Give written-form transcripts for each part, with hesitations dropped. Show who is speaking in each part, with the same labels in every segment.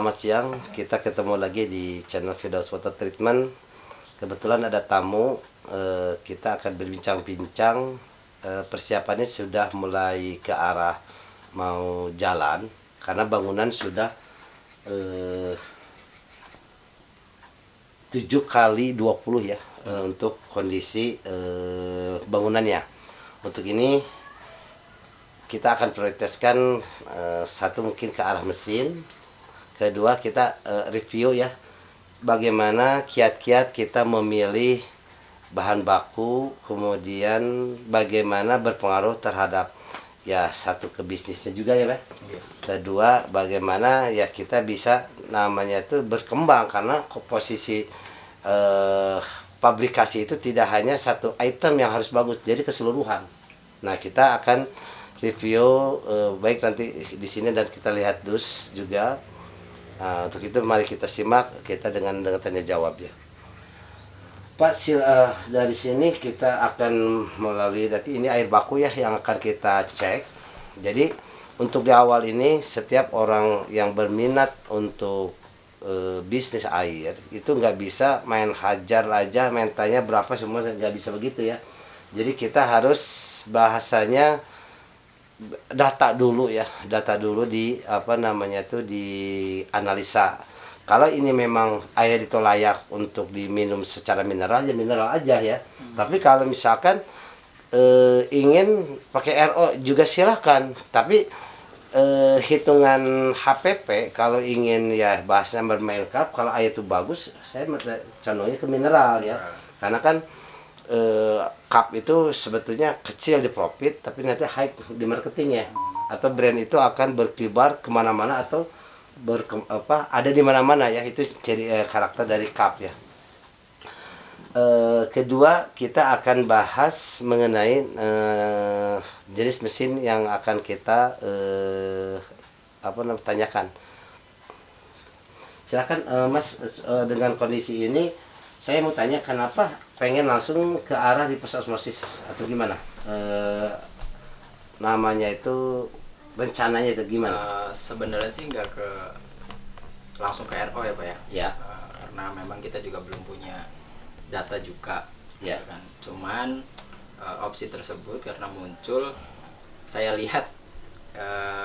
Speaker 1: Selamat siang, kita ketemu lagi di channel Firdaus Water Treatment. Kebetulan ada tamu, kita akan berbincang-bincang. Persiapannya sudah mulai ke arah mau jalan, karena bangunan sudah 7 kali 20 ya, untuk kondisi bangunannya. Untuk ini kita akan prioritaskan satu mungkin ke arah mesin. Kedua kita review ya, bagaimana kiat-kiat kita memilih bahan baku, kemudian bagaimana berpengaruh terhadap ya satu ke bisnisnya juga ya Pak. Kedua bagaimana ya kita bisa namanya itu berkembang, karena posisi pabrikasi itu tidak hanya satu item yang harus bagus, jadi keseluruhan. Nah kita akan review baik nanti di sini dan kita lihat dus juga. Untuk itu mari kita simak kita dengan tanya jawab ya. Pak, dari sini kita akan melalui nanti ini air baku ya yang akan kita cek. Jadi untuk di awal ini setiap orang yang berminat untuk bisnis air itu nggak bisa main hajar aja, main tanya berapa semua, nggak bisa begitu ya. Jadi kita harus bahasanya data dulu ya, data dulu di apa namanya tuh di analisa. Kalau ini memang air itu layak untuk diminum secara mineral ya mineral aja ya. Tapi kalau misalkan ingin pakai RO juga silahkan. Tapi hitungan HPP kalau ingin ya bahasanya bermain cup, kalau air itu bagus saya condongnya ke mineral ya. Karena kan cup itu sebetulnya kecil di profit tapi nanti high di marketingnya, atau brand itu akan berkibar kemana-mana atau ada di mana-mana ya. Itu ciri karakter dari cup ya. Kedua kita akan bahas mengenai jenis mesin yang akan kita tanyakan. Silakan Mas, dengan kondisi ini saya mau tanya kenapa pengen langsung ke arah reverse osmosis atau gimana? Namanya itu rencananya itu gimana?
Speaker 2: Sebenarnya sih nggak langsung ke RO ya Pak ya.
Speaker 1: Ya.
Speaker 2: Karena memang kita juga belum punya data juga,
Speaker 1: ya.
Speaker 2: Gitu kan. Cuman opsi tersebut karena muncul, saya lihat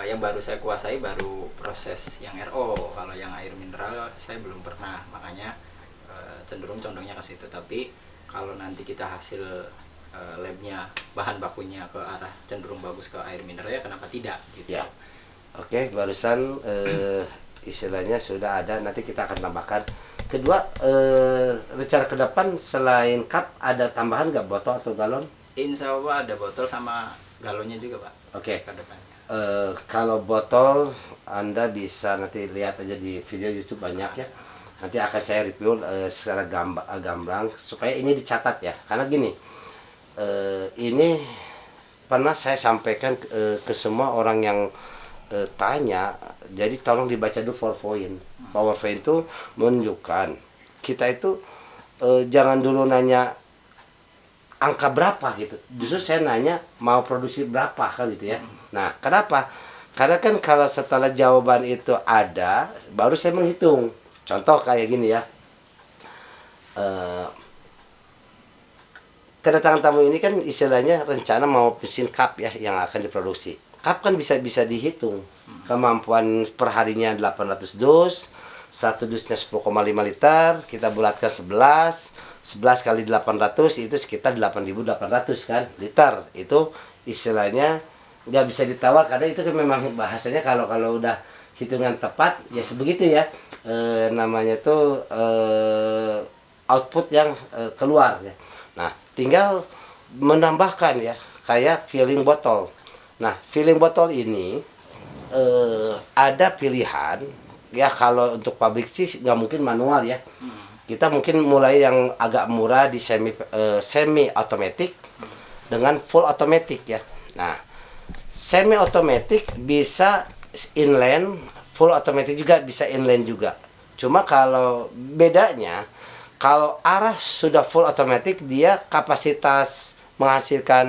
Speaker 2: yang baru saya kuasai baru proses yang RO. Kalau yang air mineral saya belum pernah, makanya cenderung condongnya ke situ. Tapi kalau nanti kita hasil labnya bahan bakunya ke arah cenderung bagus ke air mineral ya kenapa tidak gitu
Speaker 1: ya. Oke, barusan istilahnya sudah ada, nanti kita akan tambahkan. Kedua, rencana ke depan selain cup ada tambahan nggak, botol atau galon?
Speaker 2: Insya Allah ada botol sama galonnya juga Pak.
Speaker 1: Oke.
Speaker 2: Ke depannya.
Speaker 1: Kalau botol Anda bisa nanti lihat aja di video YouTube banyak ya. Nanti akan saya review secara gamblang supaya ini dicatat ya. Karena gini, ini pernah saya sampaikan ke semua orang yang tanya. Jadi tolong dibaca dulu PowerPoint. PowerPoint itu menunjukkan kita itu jangan dulu nanya angka berapa gitu. Justru saya nanya mau produksi berapa kan gitu ya. Nah, kenapa? Karena kan kalau setelah jawaban itu ada, baru saya menghitung. Contoh kayak gini ya. Kedatangan tamu ini kan istilahnya rencana mau mesin cup ya yang akan diproduksi. Cup kan bisa dihitung. Kemampuan per harinya 800 dus. Satu dusnya 10,5 liter, kita bulatkan 11 kali 800 itu sekitar 8.800 kan liter. Itu istilahnya nggak bisa ditawar, karena itu kan memang bahasanya kalau udah hitungan tepat ya sebegitu ya. Namanya tuh output yang keluar ya. Nah, tinggal menambahkan ya kayak filling botol. Nah, filling botol ini ada pilihan ya. Kalau untuk pabrik sih nggak mungkin manual ya. Kita mungkin mulai yang agak murah di semi automatic dengan full automatic ya. Nah, semi automatic bisa inline, full automatic juga bisa inline juga. Cuma kalau bedanya, kalau arah sudah full automatic dia kapasitas menghasilkan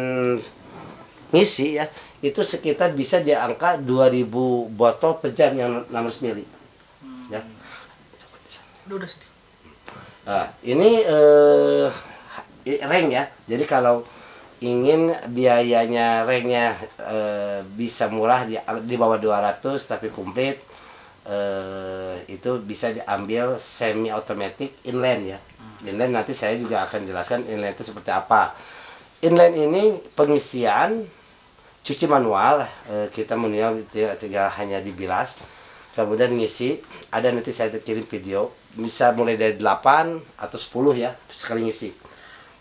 Speaker 1: ngisi ya itu sekitar bisa di angka 2000 botol per jam yang 600 mili. ya.
Speaker 3: Udah sih.
Speaker 1: Nah, ini rank ya. Jadi kalau ingin biayanya ranknya bisa murah di bawah 200 tapi komplit, itu bisa diambil semi automatic inline ya. Inline nanti saya juga akan jelaskan inline itu seperti apa. Inline ini pengisian cuci manual, kita manual tinggal hanya dibilas, kemudian ngisi. Ada nanti saya kirim video, bisa mulai dari 8 atau 10 ya sekali ngisi.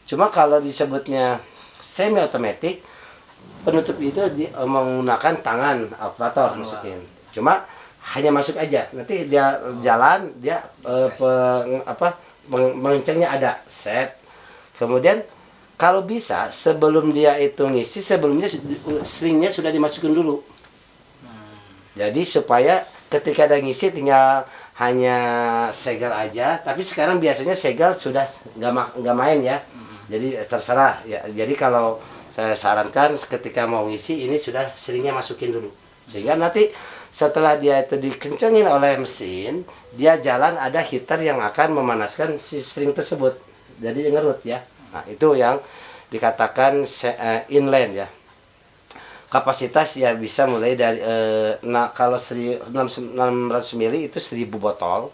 Speaker 1: Cuma kalau disebutnya semi automatic, penutup itu menggunakan tangan operator masukin. Cuma hanya masuk aja, nanti dia jalan, dia mengencangnya ada set. Kemudian kalau bisa sebelum dia itu ngisi, sebelumnya slingnya sudah dimasukkan dulu. Jadi supaya ketika ada ngisi tinggal hanya segel aja. Tapi sekarang biasanya segel sudah nggak main ya. Jadi terserah ya. Jadi kalau saya sarankan ketika mau ngisi ini sudah slingnya masukin dulu. Sehingga nanti setelah dia itu dikencengin oleh mesin, dia jalan ada heater yang akan memanaskan si sling tersebut. Jadi ngerut ya. Nah, itu yang dikatakan inline ya. Kapasitas ya bisa mulai dari kalau 600 ml itu 1000 botol.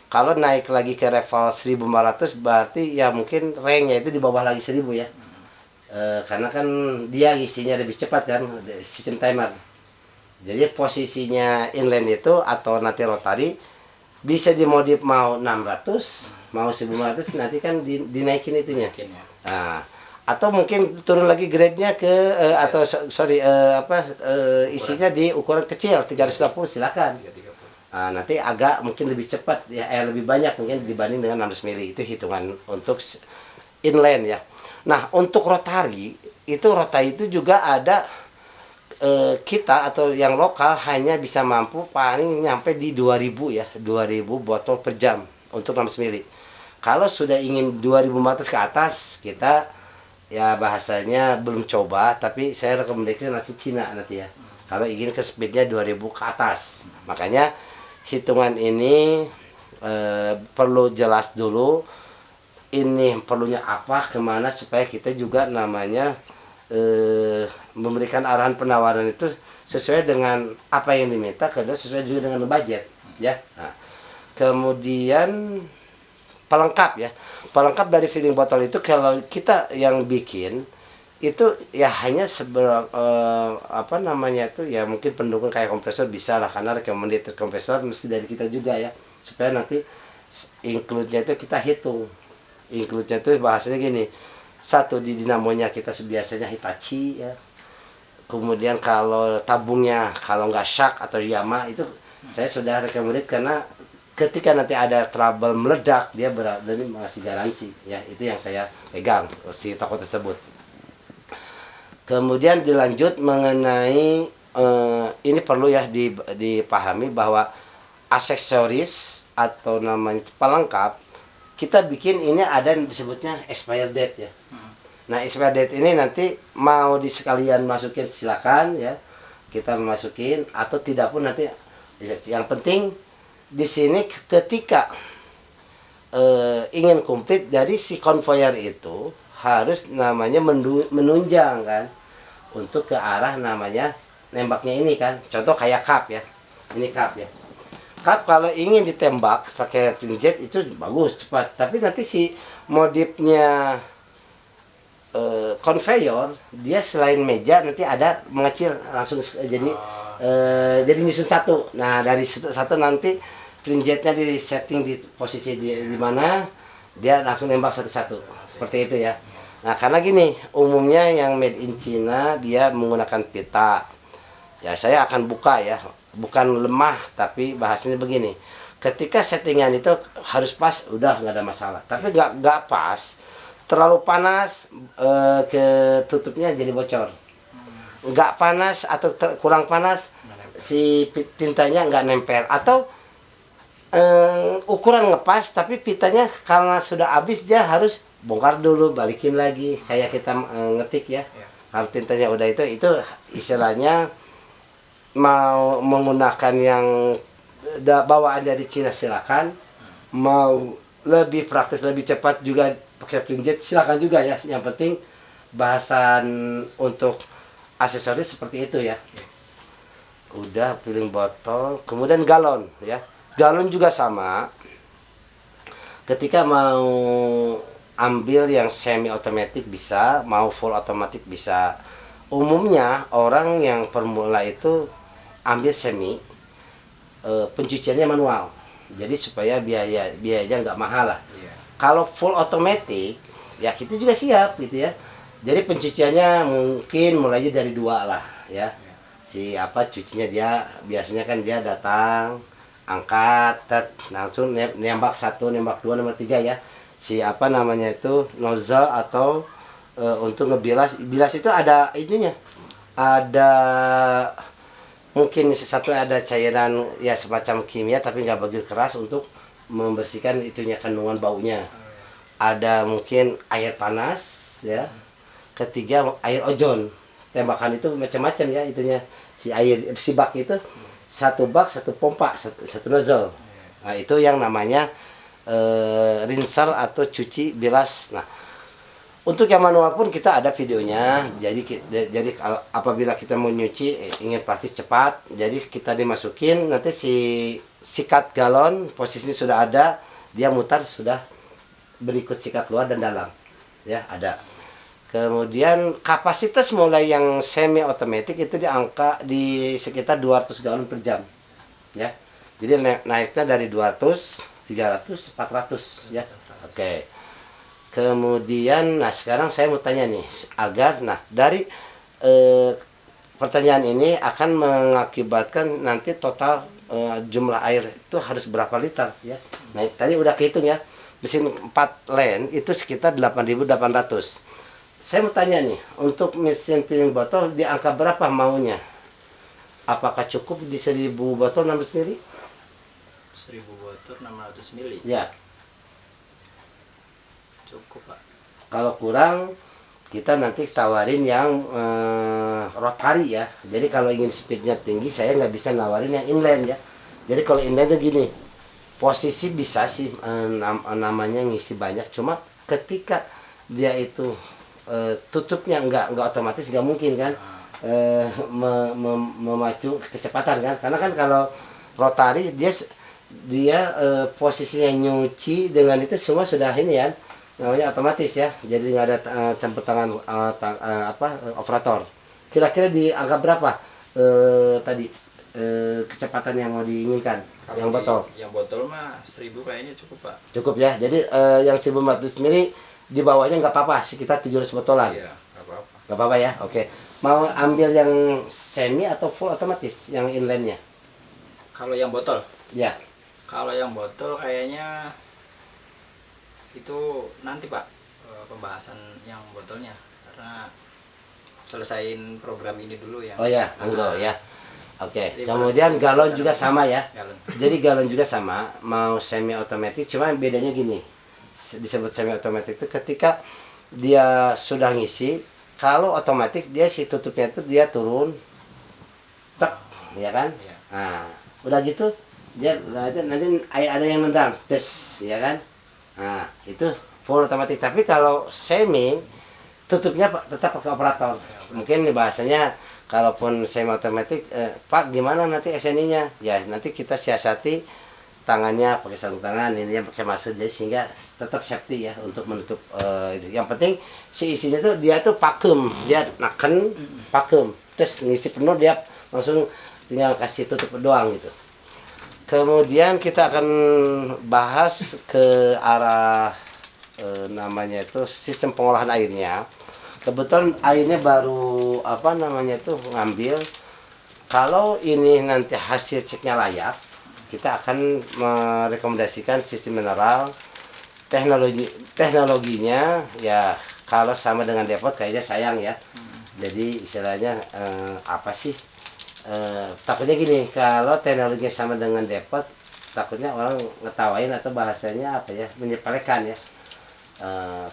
Speaker 1: Kalau naik lagi ke level 1500 berarti ya mungkin ranknya itu di bawah lagi 1000 ya. Karena kan dia isinya lebih cepat kan, sistem timer. Jadi posisinya inline itu atau nanti rotary bisa dimodif mau 600, mau 1500 nanti kan dinaikin itunya. Nah, atau mungkin turun lagi grade-nya ke isinya di ukuran kecil 350 silakan. Nah, nanti agak mungkin lebih cepat ya, lebih banyak mungkin dibanding dengan 600 mili. Itu hitungan untuk inline ya. Nah, untuk rotary itu juga ada kita atau yang lokal hanya bisa mampu paling nyampe di 2000 ya, 2000 botol per jam untuk 600 mili. Kalau sudah ingin 2000 ke atas, kita ya bahasanya belum coba, tapi saya rekomendasi nasi Cina nanti ya. Kalau ingin ke speednya 2000 ke atas. Makanya hitungan ini perlu jelas dulu ini perlunya apa, kemana, supaya kita juga namanya memberikan arahan penawaran itu sesuai dengan apa yang diminta, kedua sesuai juga dengan budget ya. Nah, kemudian pelengkap ya, pelengkap dari filling botol itu kalau kita yang bikin itu ya hanya ya mungkin pendukung kayak kompresor bisa lah, karena recommended kompresor mesti dari kita juga ya, supaya nanti include-nya itu kita hitung. Include-nya itu bahasanya gini, satu di dinamonya kita biasanya Hitachi ya, kemudian kalau tabungnya kalau nggak Shark atau Yamaha itu saya sudah recommended, karena ketika nanti ada trouble meledak dia berani mengasih garansi ya, itu yang saya pegang si toko tersebut. Kemudian dilanjut mengenai ini perlu ya dipahami bahwa aksesoris atau namanya pelengkap kita bikin ini ada yang disebutnya expired date ya. Nah, expired date ini nanti mau sekalian masukin silakan ya, kita masukin atau tidak pun nanti, yang penting di sini ketika ingin komplit, jadi si conveyor itu harus namanya menunjang kan untuk ke arah namanya nembaknya ini kan. Contoh kayak cup ya, ini cup ya. Cup kalau ingin ditembak pakai pinjet itu bagus cepat, tapi nanti si modifnya conveyor dia selain meja nanti ada mengecil langsung jadi nyusun satu. Nah, dari satu nanti pinjetnya di setting di posisi di mana dia langsung nembak satu-satu seperti itu ya. Nah, karena gini, umumnya yang made in China dia menggunakan pita. Ya, saya akan buka ya, bukan lemah tapi bahasanya begini. Ketika settingan itu harus pas, udah nggak ada masalah. Tapi nggak pas, terlalu panas, ke tutupnya jadi bocor. Nggak panas atau kurang panas, si tintanya nggak nempel. Atau ukuran ngepas tapi pitanya karena sudah habis dia harus bongkar dulu, balikin lagi kayak kita ngetik ya. Kalau tintanya udah itu istilahnya mau menggunakan yang bawaan dari Cina silakan, mau lebih praktis lebih cepat juga pakai Flingjet silakan juga ya, yang penting bahasan untuk aksesoris seperti itu ya. Udah piring botol, kemudian galon ya. Galon juga sama. Ketika mau ambil yang semi otomatis bisa, mau full otomatis bisa. Umumnya orang yang pemula itu ambil semi, pencuciannya manual. Jadi supaya biayanya nggak mahal lah.
Speaker 2: Iya.
Speaker 1: Kalau full otomatis ya kita juga siap gitu ya. Jadi pencuciannya mungkin mulainya dari 2 lah ya. Si apa cucinya dia biasanya kan dia datang angkat langsung nembak 1, nembak 2, nembak 3 ya. Si apa namanya itu nozzle atau untuk bilas itu ada ininya. Ada mungkin satu ada cairan ya semacam kimia tapi nggak begitu keras untuk membersihkan itunya kandungan baunya. Ada mungkin air panas ya. Ketiga air ozon. Tembakan itu macam-macam ya itunya. Si bak itu 1 bak 1 pompa 1 nozzle. Nah itu yang namanya rinser atau cuci bilas. Nah untuk yang manual pun kita ada videonya. Jadi apabila kita mau nyuci ingin praktis cepat, jadi kita dimasukin nanti si sikat galon posisinya sudah ada, dia mutar sudah berikut sikat luar dan dalam ya ada. Kemudian kapasitas mulai yang semi otomatis itu di sekitar 200 galon per jam ya. Jadi naiknya dari 200, 300, 400 ya. Oke. Kemudian nah sekarang saya mau tanya nih agar dari pertanyaan ini akan mengakibatkan nanti total jumlah air itu harus berapa liter ya. Nah tadi udah kehitung ya. Mesin 4 len itu sekitar 8.800. Saya mau tanya nih, untuk mesin piring botol di angka berapa maunya? Apakah cukup di 1000 botol 600 ml?
Speaker 2: 1000 botol 600 ml.
Speaker 1: Ya.
Speaker 2: Cukup, Pak.
Speaker 1: Kalau kurang, kita nanti tawarin yang rotary ya. Jadi kalau ingin speednya tinggi, saya nggak bisa nawarin yang inline ya. Jadi kalau inline itu gini, posisi bisa sih namanya ngisi banyak. Cuma ketika dia itu tutupnya nggak otomatis nggak mungkin kan memacu kecepatan kan, karena kan kalau rotari dia posisinya nyuci dengan itu semua sudah ini ya namanya otomatis ya, jadi nggak ada campur tangan operator. Kira-kira di angka berapa tadi kecepatan yang mau diinginkan?
Speaker 2: Kalau
Speaker 1: Yang botol?
Speaker 2: Yang botol mah 1000 kayaknya cukup, Pak.
Speaker 1: Cukup ya, jadi yang 1400 ml di bawahnya nggak apa-apa, sekitar 700 botolan.
Speaker 2: Iya, nggak apa-apa.
Speaker 1: Nggak apa-apa ya, oke. Mau ambil yang semi atau full otomatis, yang inline-nya?
Speaker 2: Kalau yang botol?
Speaker 1: Ya.
Speaker 2: Kalau yang botol kayaknya itu nanti, Pak, pembahasan yang botolnya, karena selesain program ini dulu ya.
Speaker 1: Oh ya, monggo ya. Oke. Kemudian galon juga sama ya.
Speaker 2: Galon.
Speaker 1: Jadi galon juga sama, mau semi otomatis, cuma bedanya gini. Disebut semi otomatis itu ketika dia sudah ngisi, kalau otomatis dia si tutupnya itu dia turun tek ya kan.
Speaker 2: Iya.
Speaker 1: Nah udah gitu dia nanti ada yang nendang tes ya kan. Nah itu full otomatis. Tapi kalau semi tutupnya tetap pakai operator. Mungkin bahasanya kalaupun semi otomatis Pak gimana nanti SNI-nya ya, nanti kita siasati tangannya pakai sarung tangan, ininya pakai masker, jadi sehingga tetap safety ya untuk menutup itu. Yang penting si isinya tuh dia tuh pakem, dia naken pakem, terus ngisi penuh dia langsung tinggal kasih tutup doang gitu. Kemudian kita akan bahas ke arah namanya itu sistem pengolahan airnya. Kebetulan airnya baru apa namanya itu ngambil. Kalau ini nanti hasil ceknya layak, kita akan merekomendasikan sistem mineral. Teknologinya ya kalau sama dengan depot kayaknya sayang ya. Jadi istilahnya apa sih, takutnya gini, kalau teknologinya sama dengan depot takutnya orang ngetawain atau bahasanya apa ya, menyepelekan ya.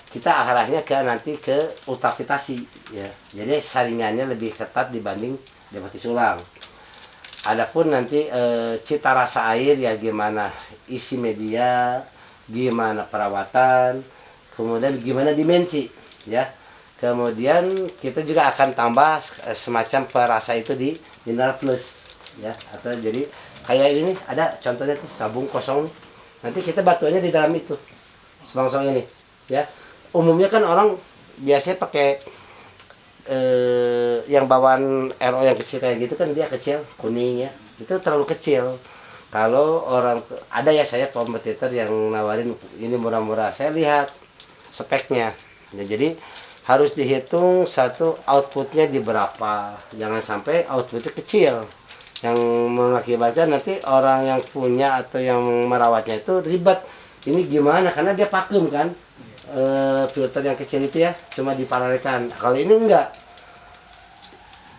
Speaker 1: Kita arahnya nanti ke ultrafiltrasi ya. Jadi saringannya lebih ketat dibanding depot isi ulang. Adapun nanti cita rasa air ya gimana isi media, gimana perawatan, kemudian gimana dimensi ya. Kemudian kita juga akan tambah semacam perasa itu di mineral plus ya, atau jadi kayak ini ada contohnya tuh tabung kosong, nanti kita batuannya di dalam itu selongsong ini ya. Umumnya kan orang biasanya pakai yang bawaan RO yang kecil kayak gitu kan, dia kecil kuning ya, itu terlalu kecil. Kalau orang ada ya, saya kompetitor yang nawarin ini murah-murah, saya lihat speknya ya, jadi harus dihitung satu outputnya di berapa, jangan sampai outputnya kecil yang mengakibatkan nanti orang yang punya atau yang merawatnya itu ribet. Ini gimana, karena dia vakum kan, filter yang kecil itu ya cuma diparalelkan. Kalau ini enggak,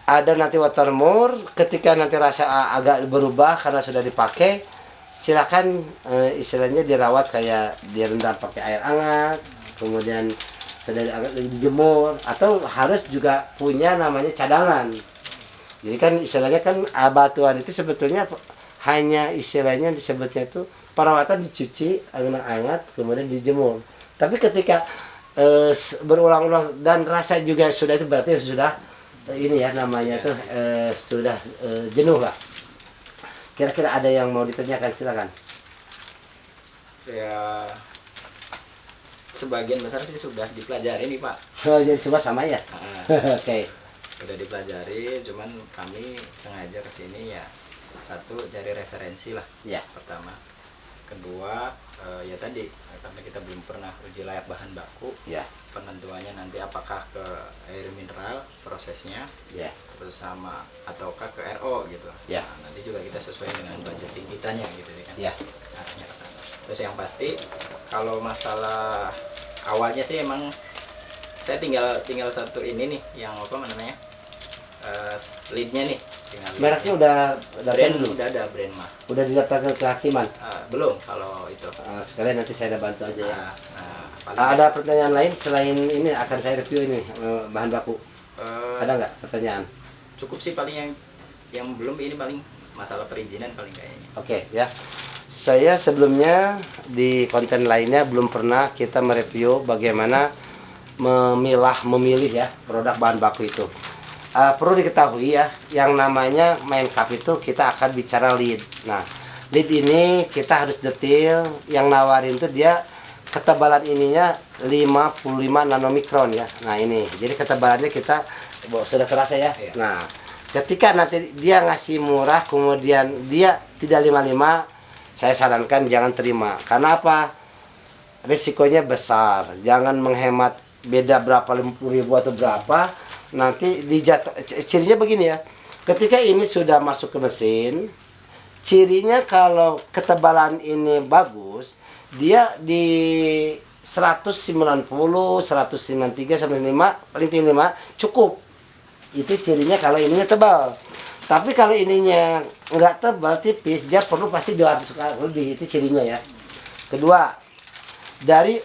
Speaker 1: ada nanti water more, ketika nanti rasa agak berubah karena sudah dipakai, silakan istilahnya dirawat kayak direndam pakai air hangat, kemudian sedang agak dijemur, atau harus juga punya namanya cadangan. Jadi kan istilahnya kan batuan itu sebetulnya hanya istilahnya disebutnya itu perawatan, dicuci hangat kemudian dijemur. Tapi ketika berulang-ulang dan rasa juga sudah, itu berarti sudah ini ya namanya tuh sudah jenuh lah. Kira-kira ada yang mau ditanyakan, silakan.
Speaker 2: Ya, sebagian besar sih sudah dipelajari nih Pak.
Speaker 1: Oh, jadi semua sama ya? Oke.
Speaker 2: Udah dipelajari, cuman kami sengaja kesini ya, satu cari referensi lah
Speaker 1: Ya.
Speaker 2: pertama. Kedua ya tadi karena kita belum pernah uji layak bahan baku,
Speaker 1: Ya.
Speaker 2: penentuannya nanti apakah ke air mineral prosesnya,
Speaker 1: Ya.
Speaker 2: terus sama ataukah ke RO gitu.
Speaker 1: Ya.
Speaker 2: Nah, nanti juga kita sesuai dengan budgeting kitanya gitu kan.
Speaker 1: Ya.
Speaker 2: Arahnya ke sana. Terus yang pasti kalau masalah awalnya sih emang saya tinggal satu ini nih yang apa namanya? Leadnya nih.
Speaker 1: Mereknya udah
Speaker 2: brand
Speaker 1: belum?
Speaker 2: udah ada brand mah.
Speaker 1: Udah didaftarkan ke hakiman?
Speaker 2: Belum kalau itu.
Speaker 1: Sekalian nanti saya bantu aja ya.
Speaker 2: Paling
Speaker 1: Ada pertanyaan lain selain ini akan saya review ini bahan baku? Ada nggak pertanyaan?
Speaker 2: cukup sih paling yang belum ini paling masalah perizinan paling kayaknya.
Speaker 1: Oke ya. Saya sebelumnya di konten lainnya belum pernah kita mereview bagaimana memilih ya produk bahan baku itu. Perlu diketahui ya, yang namanya main cup itu kita akan bicara lead. Nah, lead ini kita harus detail. Yang nawarin itu dia ketebalan ininya 55 nanomikron ya. Nah ini, jadi ketebalannya kita sudah terasa ya.
Speaker 2: Iya.
Speaker 1: Nah, ketika nanti dia ngasih murah, kemudian dia tidak 55, saya sarankan jangan terima. Karena apa? Risikonya besar. Jangan menghemat beda berapa 50.000 atau berapa. Nanti dijatuh. Cirinya begini ya. Ketika ini sudah masuk ke mesin, cirinya kalau ketebalan ini bagus, dia di 190, 193, 195, paling tinggi 5 cukup. Itu cirinya kalau ininya tebal. Tapi kalau ininya nggak tebal, tipis, dia perlu pasti 200 kali lebih. Itu cirinya ya. Kedua, dari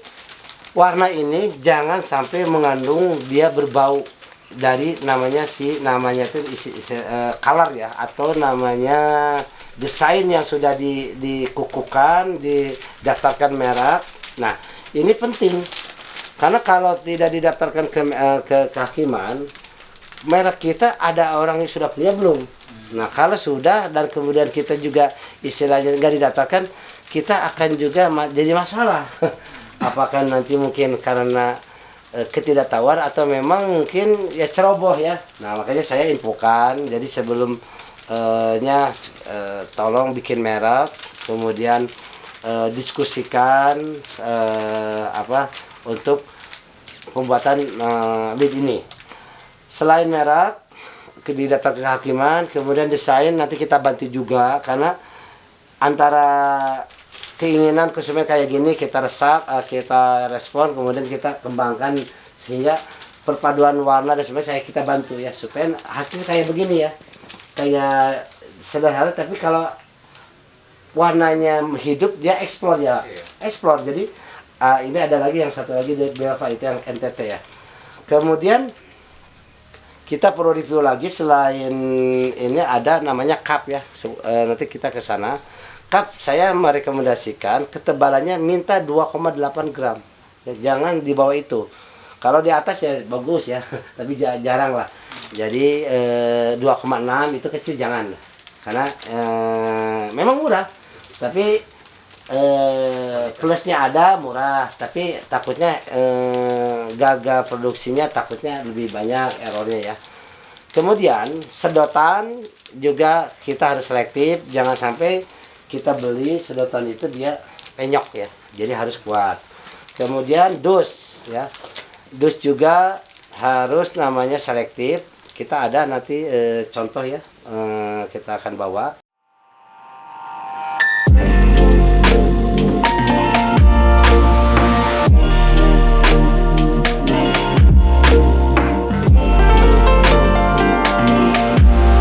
Speaker 1: warna ini jangan sampai mengandung dia berbau dari namanya itu color ya, atau namanya desain yang sudah dikukuhkan, didaftarkan merek. Nah, ini penting karena kalau tidak didaftarkan ke kehakiman, merek kita ada orang yang sudah punya belum. Nah, kalau sudah dan kemudian kita juga istilahnya nggak didaftarkan, kita akan juga jadi masalah. Apakah nanti mungkin karena ketidaktahuan atau memang mungkin ya ceroboh ya. Nah, makanya saya infokan, jadi sebelum tolong bikin merek, kemudian diskusikan untuk pembuatan lead ini. Selain merek didaftar ke kehakiman, kemudian desain nanti kita bantu juga, karena antara keinginan konsumen kayak gini kita resap, kita respon, kemudian kita kembangkan sehingga perpaduan warna dan sebagainya kita bantu ya, supaya hasil kayak begini ya, kayak sederhana tapi kalau warnanya hidup dia eksplor ya, eksplor. Jadi ini ada lagi yang satu lagi dari Belva itu yang NTT ya. Kemudian kita perlu review lagi. Selain ini ada namanya cup ya. Nanti kita ke sana. Cup saya merekomendasikan ketebalannya minta 2,8 gram. Ya, jangan di bawah itu. Kalau di atas ya bagus ya, tapi jarang lah. Jadi 2,6 itu kecil jangan. Karena memang murah. Tapi plusnya ada murah, tapi takutnya gagal produksinya, takutnya lebih banyak errornya ya. Kemudian sedotan juga kita harus selektif, jangan sampai kita beli sedotan itu dia penyok ya, jadi harus kuat. Kemudian dus ya, dus juga harus namanya selektif. Kita ada nanti contoh ya, kita akan bawa.